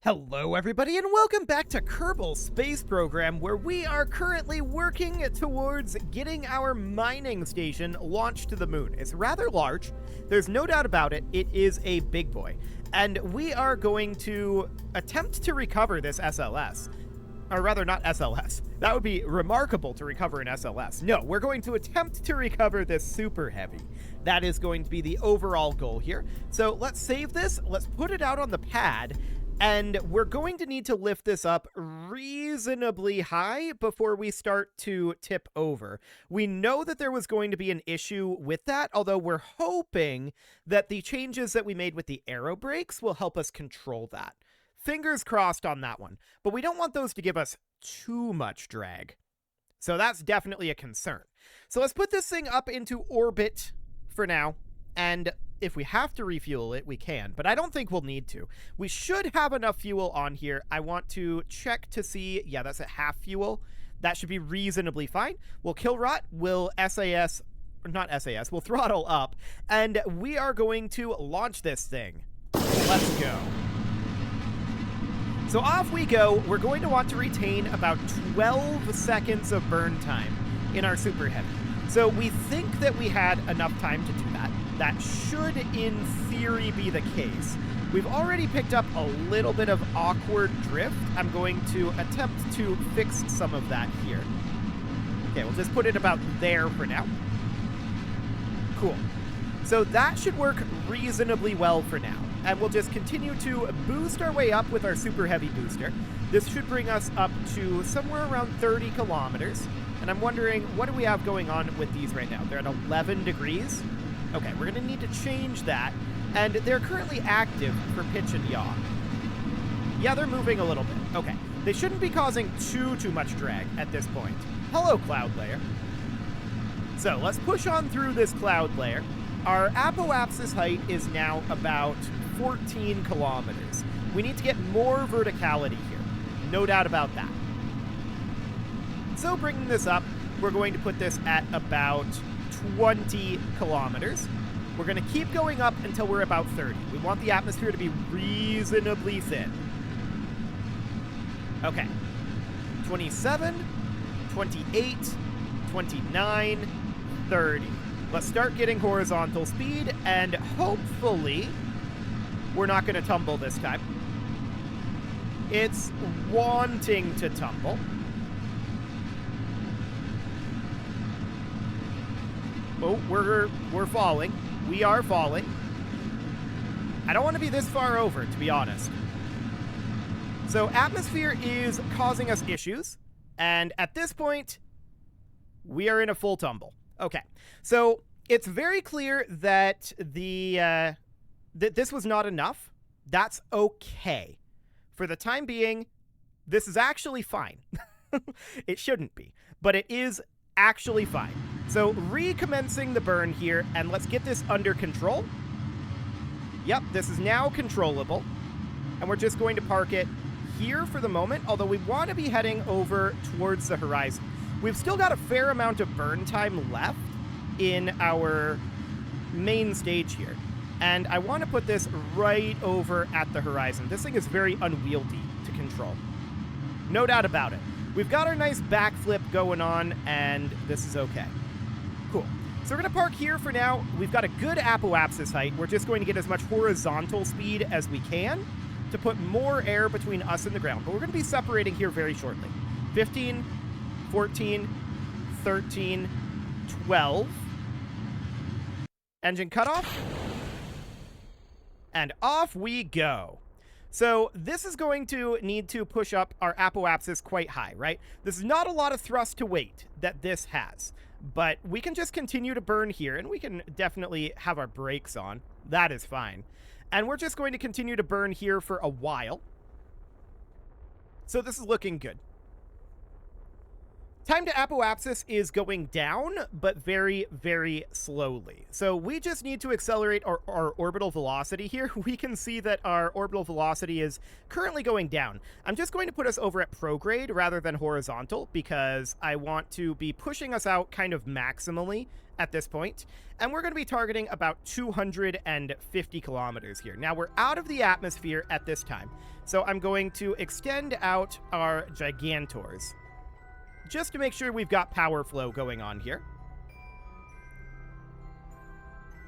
Hello everybody and welcome back to Kerbal Space Program, where we are currently working towards getting our mining station launched to the moon. It's rather large, there's no doubt about it, it is a big boy. And we are going to attempt to recover this SLS. Or rather, not SLS. That would be remarkable to recover an SLS. No, we're going to attempt to recover this Super Heavy. That is going to be the overall goal here. So let's save this, let's put it out on the pad, and we're going to need to lift this up reasonably high before we start to tip over. We know that there was going to be an issue with that, although we're hoping that the changes that we made with the aero brakes will help us control that. Fingers crossed on that one, but we don't want those to give us too much drag. So that's definitely a concern. So let's put this thing up into orbit for now, and if we have to refuel it, we can, but I don't think we'll need to. We should have enough fuel on here. I want to check to see, yeah, that's at half fuel. That should be reasonably fine. We'll kill rot, we'll we'll throttle up, and we are going to launch this thing. Let's go. So off we go. We're going to want to retain about 12 seconds of burn time in our Super Heavy. So we think that we had enough time to do that. That should, in theory, be the case. We've already picked up a little bit of awkward drift. I'm going to attempt to fix some of that here. Okay, we'll just put it about there for now. Cool. So that should work reasonably well for now. And we'll just continue to boost our way up with our Super Heavy booster. This should bring us up to somewhere around 30 kilometers. And I'm wondering, what do we have going on with these right now? They're at 11 degrees. Okay, we're going to need to change that. And they're currently active for pitch and yaw. Yeah, they're moving a little bit. Okay, they shouldn't be causing too much drag at this point. Hello, cloud layer. So let's push on through this cloud layer. Our apoapsis height is now about 14 kilometers. We need to get more verticality here. No doubt about that. So bringing this up, we're going to put this at about 20 kilometers. We're going to keep going up until we're about 30. We want the atmosphere to be reasonably thin. Okay. 27, 28, 29, 30. Let's start getting horizontal speed, and hopefully we're not going to tumble this time. It's wanting to tumble. Oh, we're falling. We are falling. I don't want to be this far over, to be honest. So atmosphere is causing us issues, and at this point, we are in a full tumble. Okay, so it's very clear that that this was not enough. That's okay. For the time being, this is actually fine. It shouldn't be, but it is actually fine. So recommencing the burn here, and let's get this under control. Yep, this is now controllable, and we're just going to park it here for the moment, although we want to be heading over towards the horizon. We've still got a fair amount of burn time left in our main stage here, and I want to put this right over at the horizon. This thing is very unwieldy to control. No doubt about it. We've got our nice backflip going on, and this is okay. Cool. So we're going to park here for now. We've got a good apoapsis height. We're just going to get as much horizontal speed as we can to put more air between us and the ground. But we're going to be separating here very shortly. 15, 14, 13, 12. Engine cutoff. And off we go. So this is going to need to push up our apoapsis quite high, right? This is not a lot of thrust to weight that this has, but we can just continue to burn here, and we can definitely have our brakes on. That is fine. And we're just going to continue to burn here for a while. So this is looking good. Time to apoapsis is going down, but very, very slowly. So we just need to accelerate our orbital velocity here. We can see that our orbital velocity is currently going down. I'm just going to put us over at prograde rather than horizontal because I want to be pushing us out kind of maximally at this point. And we're going to be targeting about 250 kilometers here. Now we're out of the atmosphere at this time. So I'm going to extend out our gigantors, just to make sure we've got power flow going on here.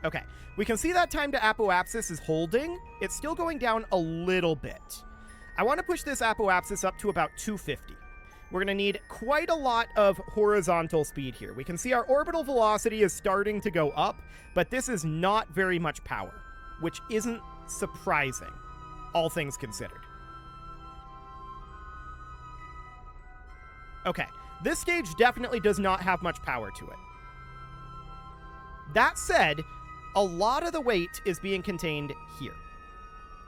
Okay, we can see that time to apoapsis is holding. It's still going down a little bit. I want to push this apoapsis up to about 250. We're going to need quite a lot of horizontal speed here. We can see our orbital velocity is starting to go up, but this is not very much power, which isn't surprising, all things considered. Okay. This stage definitely does not have much power to it. That said, a lot of the weight is being contained here.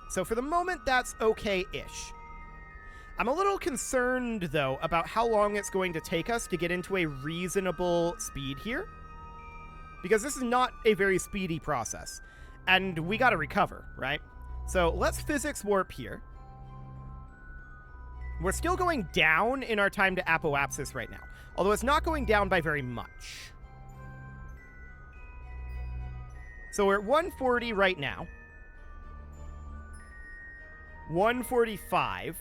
So for the moment, that's okay-ish. I'm a little concerned, though, about how long it's going to take us to get into a reasonable speed here, because this is not a very speedy process, and we gotta recover, right? So let's physics warp here. We're still going down in our time to apoapsis right now, although it's not going down by very much. So we're at 140 right now. 145.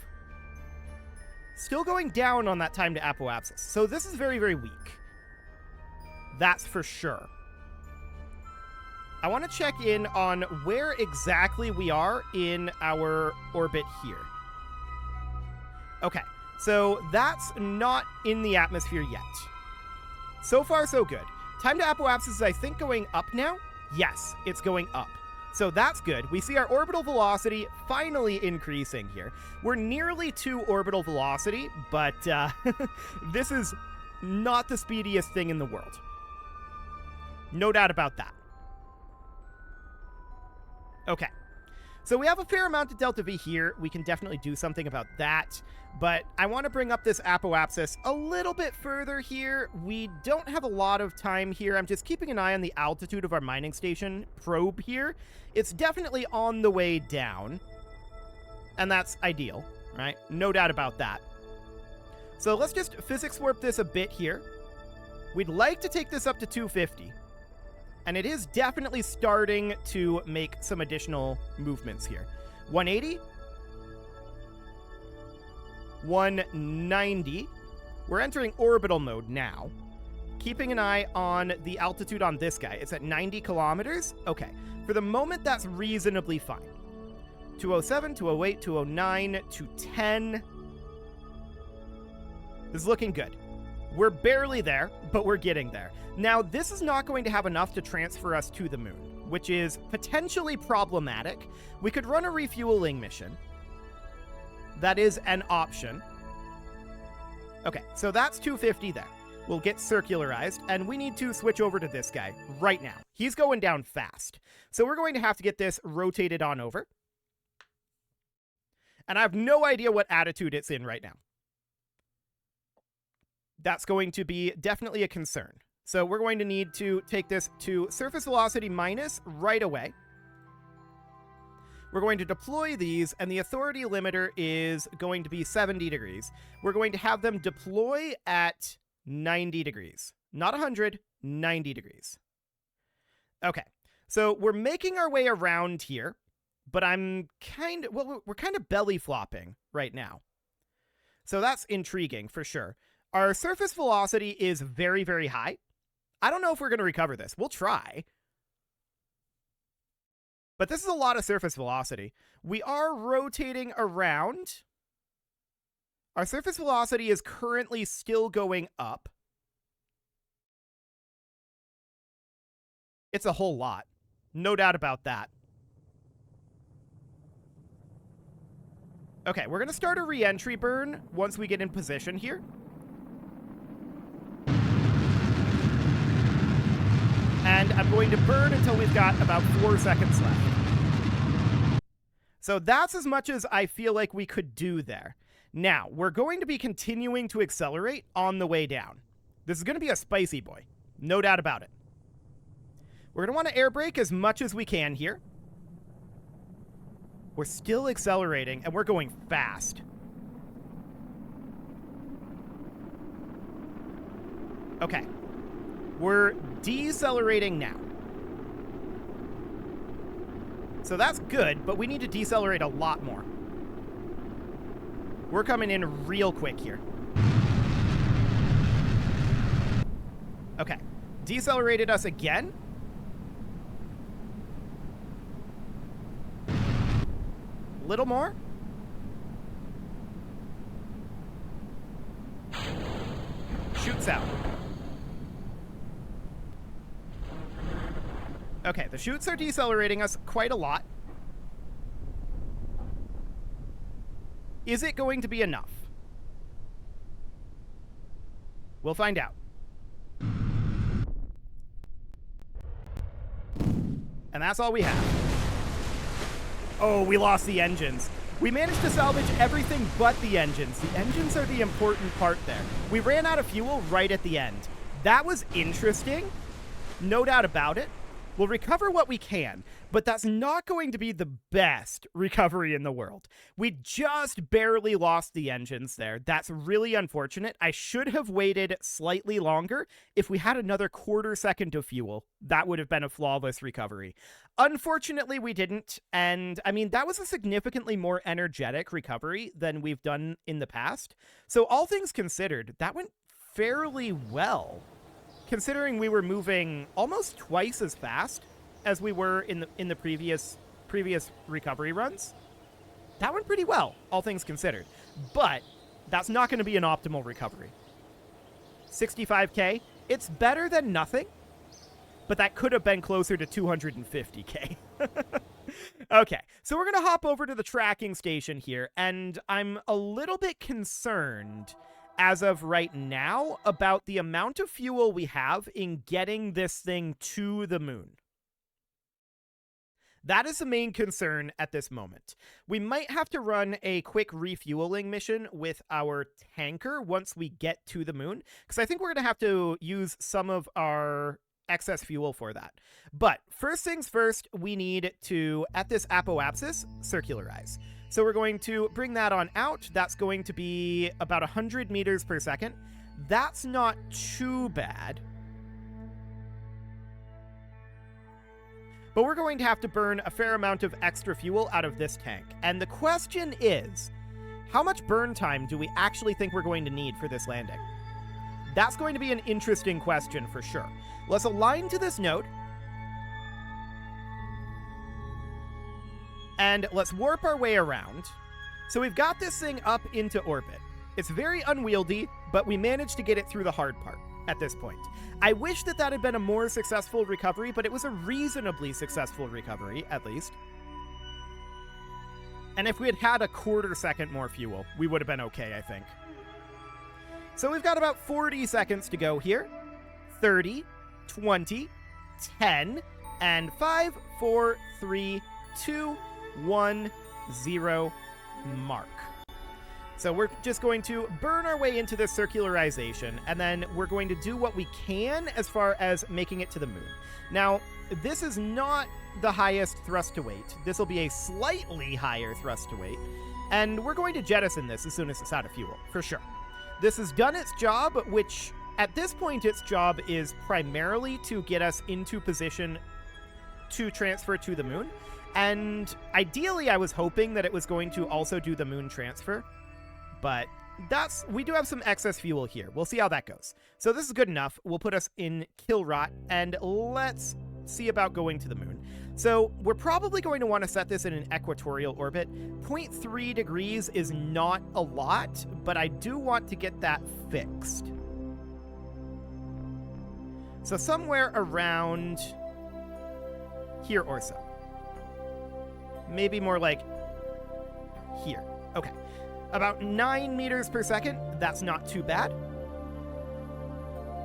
Still going down on that time to apoapsis. So this is very, very weak. That's for sure. I want to check in on where exactly we are in our orbit here. Okay, so that's not in the atmosphere yet. So far, so good. Time to apoapsis is, I think, going up now? Yes, it's going up. So that's good. We see our orbital velocity finally increasing here. We're nearly to orbital velocity, but this is not the speediest thing in the world. No doubt about that. Okay. So we have a fair amount of delta V here. We can definitely do something about that. But I want to bring up this apoapsis a little bit further here. We don't have a lot of time here. I'm just keeping an eye on the altitude of our mining station probe here. It's definitely on the way down. And that's ideal, right? No doubt about that. So let's just physics warp this a bit here. We'd like to take this up to 250. And it is definitely starting to make some additional movements here. 180. 190. We're entering orbital mode now. Keeping an eye on the altitude on this guy. It's at 90 kilometers. Okay. For the moment, that's reasonably fine. 207, 208, 209, 210. This is looking good. We're barely there, but we're getting there. Now, this is not going to have enough to transfer us to the moon, which is potentially problematic. We could run a refueling mission. That is an option. Okay, so that's 250 there. We'll get circularized, and we need to switch over to this guy right now. He's going down fast. So we're going to have to get this rotated on over. And I have no idea what attitude it's in right now. That's going to be definitely a concern. So we're going to need to take this to surface velocity minus right away. We're going to deploy these, and the authority limiter is going to be 70 degrees. We're going to have them deploy at 90 degrees. Not 100, 90 degrees. Okay, so we're making our way around here, but we're kind of belly flopping right now. So that's intriguing for sure. Our surface velocity is very, very high. I don't know if we're going to recover this. We'll try. But this is a lot of surface velocity. We are rotating around. Our surface velocity is currently still going up. It's a whole lot. No doubt about that. Okay, we're going to start a re-entry burn once we get in position here. And I'm going to burn until we've got about 4 seconds left. So that's as much as I feel like we could do there. Now, we're going to be continuing to accelerate on the way down. This is going to be a spicy boy. No doubt about it. We're going to want to air brake as much as we can here. We're still accelerating, and we're going fast. Okay. We're decelerating now. So that's good, but we need to decelerate a lot more. We're coming in real quick here. Okay. Decelerated us again. Little more. Shoots out. Okay, the chutes are decelerating us quite a lot. Is it going to be enough? We'll find out. And that's all we have. Oh, we lost the engines. We managed to salvage everything but the engines. The engines are the important part there. We ran out of fuel right at the end. That was interesting. No doubt about it. We'll recover what we can, but that's not going to be the best recovery in the world. We just barely lost the engines there. That's really unfortunate. I should have waited slightly longer. If we had another quarter second of fuel, that would have been a flawless recovery. Unfortunately, we didn't, and I mean, that was a significantly more energetic recovery than we've done in the past. So all things considered, that went fairly well, considering we were moving almost twice as fast as we were in the previous recovery runs. That went pretty well, all things considered. But that's not going to be an optimal recovery. 65K, it's better than nothing, but that could have been closer to 250K. Okay, so we're going to hop over to the tracking station here, and I'm a little bit concerned as of right now about the amount of fuel we have in getting this thing to the moon. That is the main concern at this moment. We might have to run a quick refueling mission with our tanker once we get to the moon, because I think we're going to have to use some of our excess fuel for that. But first things first, we need to, at this apoapsis, circularize. So we're going to bring that on out. That's going to be about 100 meters per second. That's not too bad. But we're going to have to burn a fair amount of extra fuel out of this tank. And the question is, how much burn time do we actually think we're going to need for this landing? That's going to be an interesting question for sure. Let's align to this node. And let's warp our way around. So we've got this thing up into orbit. It's very unwieldy, but we managed to get it through the hard part at this point. I wish that that had been a more successful recovery, but it was a reasonably successful recovery, at least. And if we had had a quarter second more fuel, we would have been okay, I think. So we've got about 40 seconds to go here. 30, 20, 10, and 5, 4, 3, 2, 1, 0, mark. So we're just going to burn our way into this circularization, and then we're going to do what we can as far as making it to the moon. Now, this is not the highest thrust to weight. This will be a slightly higher thrust to weight, and we're going to jettison this as soon as it's out of fuel, for sure. This has done its job, which at this point its job is primarily to get us into position to transfer to the moon. And ideally, I was hoping that it was going to also do the moon transfer. But we do have some excess fuel here. We'll see how that goes. So this is good enough. We'll put us in kill rot, and let's see about going to the moon. So we're probably going to want to set this in an equatorial orbit. 0.3 degrees is not a lot, but I do want to get that fixed. So somewhere around here or so. Maybe more like here. Okay. About 9 meters per second. That's not too bad.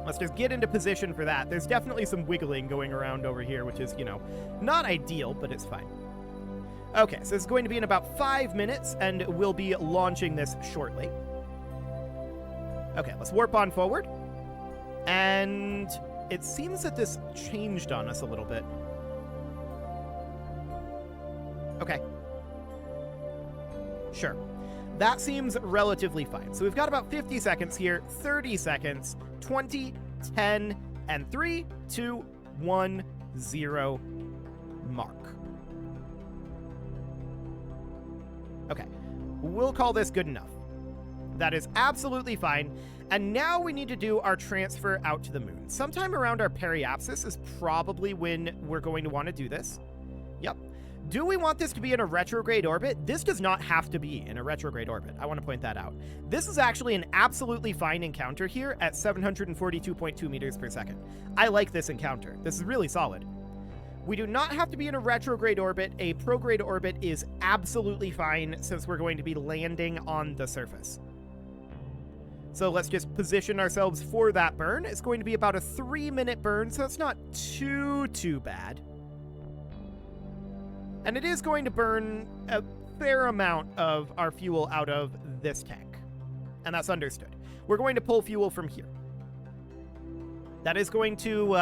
Let's just get into position for that. There's definitely some wiggling going around over here, which is, not ideal, but it's fine. Okay, so it's going to be in about 5 minutes, and we'll be launching this shortly. Okay, let's warp on forward. And it seems that this changed on us a little bit. Okay. Sure. That seems relatively fine. So we've got about 50 seconds here, 30 seconds, 20, 10, and 3, 2, 1, 0, mark. Okay. We'll call this good enough. That is absolutely fine. And now we need to do our transfer out to the moon. Sometime around our periapsis is probably when we're going to want to do this. Yep. Do we want this to be in a retrograde orbit? This does not have to be in a retrograde orbit. I want to point that out. This is actually an absolutely fine encounter here at 742.2 meters per second. I like this encounter. This is really solid. We do not have to be in a retrograde orbit. A prograde orbit is absolutely fine since we're going to be landing on the surface. So let's just position ourselves for that burn. It's going to be about a 3-minute burn, so it's not too bad. And it is going to burn a fair amount of our fuel out of this tank. And that's understood. We're going to pull fuel from here. That is going to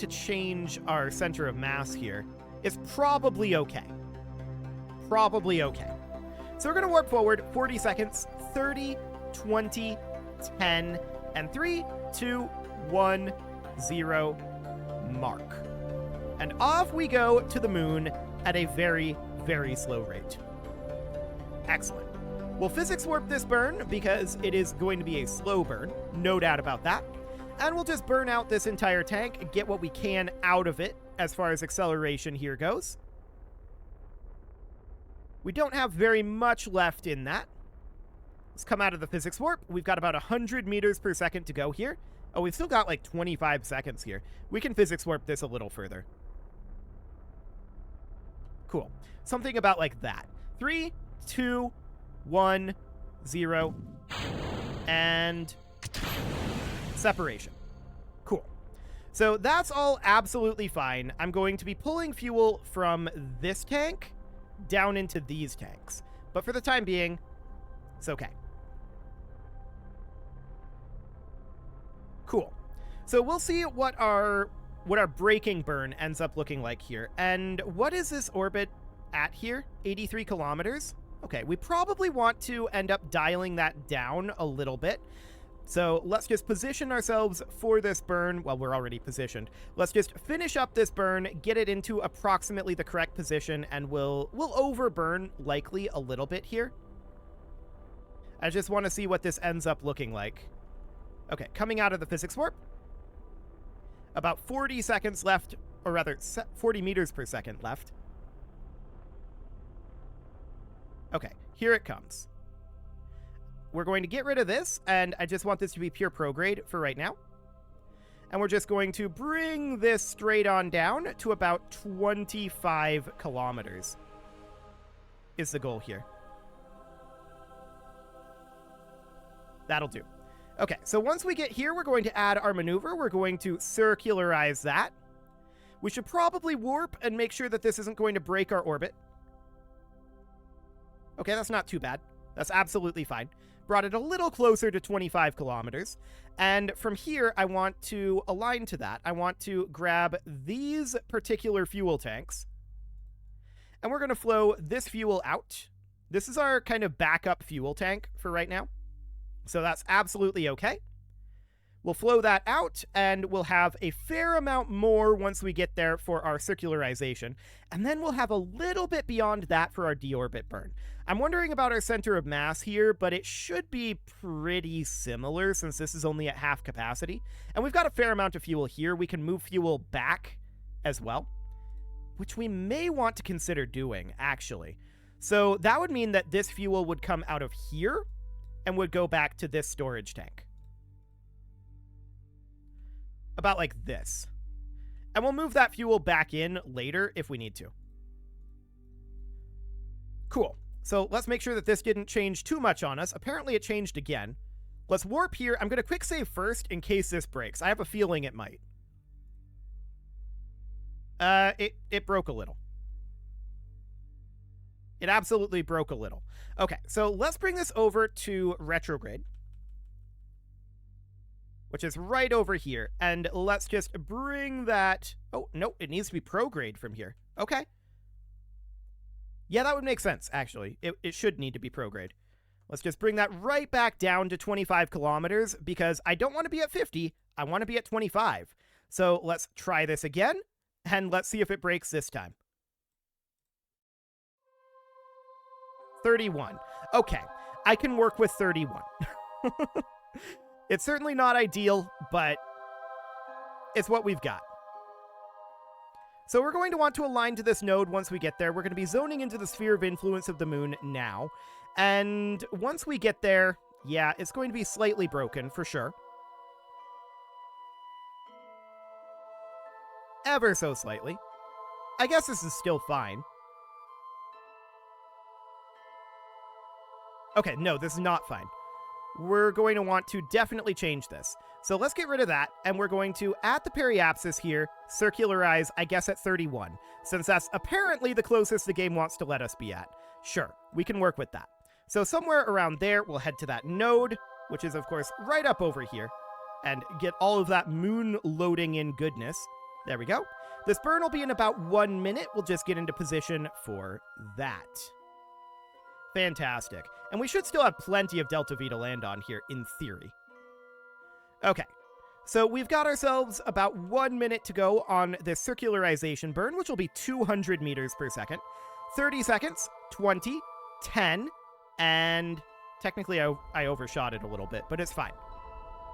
change our center of mass here. It's probably okay. Probably okay. So we're going to warp forward 40 seconds, 30, 20, 10, and 3, 2, 1, 0, mark. And off we go to the moon at a very, very slow rate. Excellent. We'll physics warp this burn because it is going to be a slow burn, no doubt about that. And we'll just burn out this entire tank and get what we can out of it as far as acceleration here goes. We don't have very much left in that. Let's come out of the physics warp. We've got about 100 meters per second to go here. Oh, we've still got like 25 seconds here. We can physics warp this a little further. Cool. Something about like that. 3, 2, 1, 0. And separation. Cool. So that's all absolutely fine. I'm going to be pulling fuel from this tank down into these tanks. But for the time being, it's okay. Cool. So we'll see what our braking burn ends up looking like here. And what is this orbit at here? 83 kilometers? Okay, we probably want to end up dialing that down a little bit. So let's just position ourselves for this burn. Well, we're already positioned. Let's just finish up this burn, get it into approximately the correct position, and we'll overburn likely a little bit here. I just want to see what this ends up looking like. Okay, coming out of the physics warp. About 40 seconds left, or rather 40 meters per second left. Okay, here it comes. We're going to get rid of this, and I just want this to be pure prograde for right now. And we're just going to bring this straight on down to about 25 kilometers is the goal here. That'll do. Okay, so once we get here, we're going to add our maneuver. We're going to circularize that. We should probably warp and make sure that this isn't going to break our orbit. Okay, that's not too bad. That's absolutely fine. Brought it a little closer to 25 kilometers. And from here, I want to align to that. I want to grab these particular fuel tanks. And we're going to flow this fuel out. This is our kind of backup fuel tank for right now. So that's absolutely okay. We'll flow that out, and we'll have a fair amount more once we get there for our circularization. And then we'll have a little bit beyond that for our deorbit burn. I'm wondering about our center of mass here, but it should be pretty similar since this is only at half capacity. And we've got a fair amount of fuel here. We can move fuel back as well, which we may want to consider doing, actually. So that would mean that this fuel would come out of here and would go back to this storage tank. About like this. And we'll move that fuel back in later if we need to. Cool. So let's make sure that this didn't change too much on us. Apparently it changed again. Let's warp here. I'm going to quick save first in case this breaks. I have a feeling it might. It broke a little. It absolutely broke a little. Okay, so let's bring this over to retrograde. which is right over here. And let's just bring that... Oh, no, it needs to be prograde from here. Okay. Yeah, that would make sense, actually. It should need to be prograde. Let's just bring that right back down to 25 kilometers, because I don't want to be at 50. I want to be at 25. So let's try this again, and let's see if it breaks this time. 31. Okay, I can work with 31. It's certainly not ideal, but it's what we've got. So we're going to want to align to this node once we get there. We're going to be zoning into the sphere of influence of the moon now. And once we get there, yeah, it's going to be slightly broken for sure. Ever so slightly. I guess this is still fine. Okay, no, this is not fine. We're going to want to definitely change this. So let's get rid of that, and we're going to, at the periapsis here, circularize, I guess, at 31, since that's apparently the closest the game wants to let us be at. Sure, we can work with that. So somewhere around there, we'll head to that node, which is, of course, right up over here, and get all of that moon loading in goodness. There we go. This burn will be in about 1 minute. We'll just get into position for that. Fantastic. And we should still have plenty of Delta V to land on here, in theory. Okay, so we've got ourselves about 1 minute to go on this circularization burn, which will be 200 meters per second. 30 seconds, 20, 10, and technically I overshot it a little bit, but it's fine.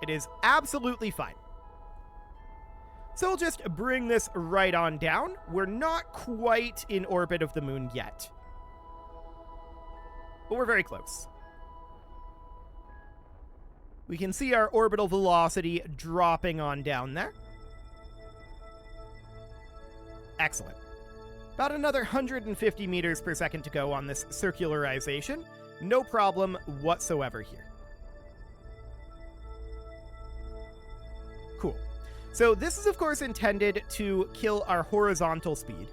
It is absolutely fine. So we'll just bring this right on down. We're not quite in orbit of the moon yet, but we're very close. We can see our orbital velocity dropping on down there. Excellent. About another 150 meters per second to go on this circularization. No problem whatsoever here. Cool. So this is, of course, intended to kill our horizontal speed.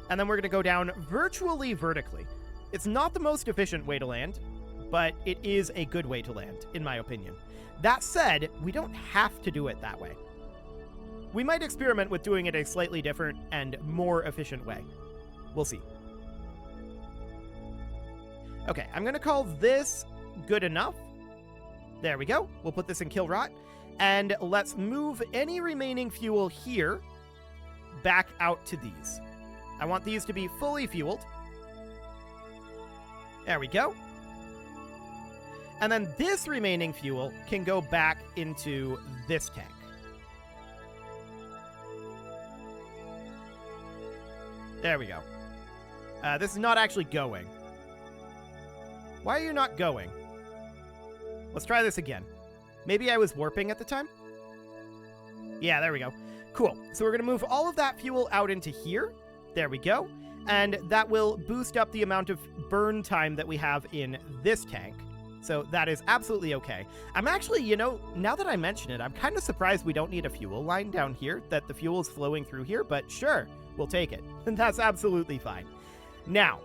And then we're going to go down virtually vertically. It's not the most efficient way to land, but it is a good way to land, in my opinion. That said, we don't have to do it that way. We might experiment with doing it a slightly different and more efficient way. We'll see. Okay, I'm going to call this good enough. There we go. We'll put this in kill rot. And let's move any remaining fuel here back out to these. I want these to be fully fueled. There we go. And then this remaining fuel can go back into this tank. There we go. This is not actually going. Why are you not going? Let's try this again. Maybe I was warping at the time? Yeah, there we go. Cool. So we're going to move all of that fuel out into here. There we go. And that will boost up the amount of burn time that we have in this tank. So that is absolutely okay. I'm actually, you know, now that I mention it, I'm kind of surprised we don't need a fuel line down here, that the fuel is flowing through here, but sure, we'll take it. And that's absolutely fine. Now,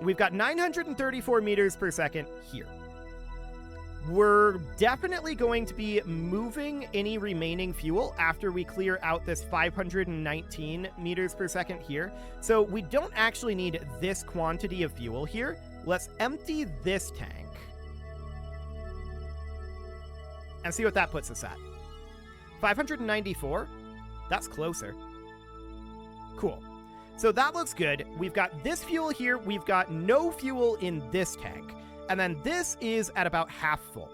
we've got 934 meters per second here. We're definitely going to be moving any remaining fuel after we clear out this 519 meters per second here. So we don't actually need this quantity of fuel here. Let's empty this tank and see what that puts us at. 594? That's closer. Cool. So that looks good. We've got this fuel here. We've got no fuel in this tank. And then this is at about half full.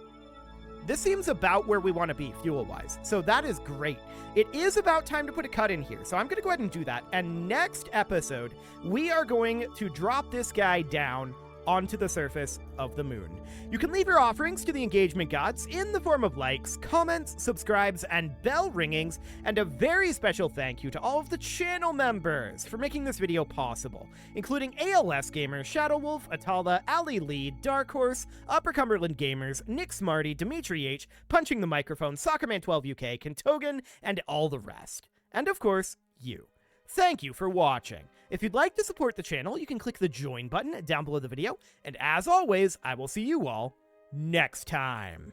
This seems about where we want to be fuel-wise. So that is great. It is about time to put a cut in here. So I'm going to go ahead and do that. And next episode, we are going to drop this guy down onto the surface of the moon. You can leave your offerings to the engagement gods in the form of likes, comments, subscribes, and bell ringings, and a very special thank you to all of the channel members for making this video possible, including ALS Gamers, Shadow Wolf, Atala, Ali Lee, Dark Horse, Upper Cumberland Gamers, Nick Smarty, Dimitri H, Punching the Microphone, Soccerman12 UK, Kentogan, and all the rest. And of course, you. Thank you for watching. If you'd like to support the channel, you can click the join button down below the video, and as always, I will see you all next time.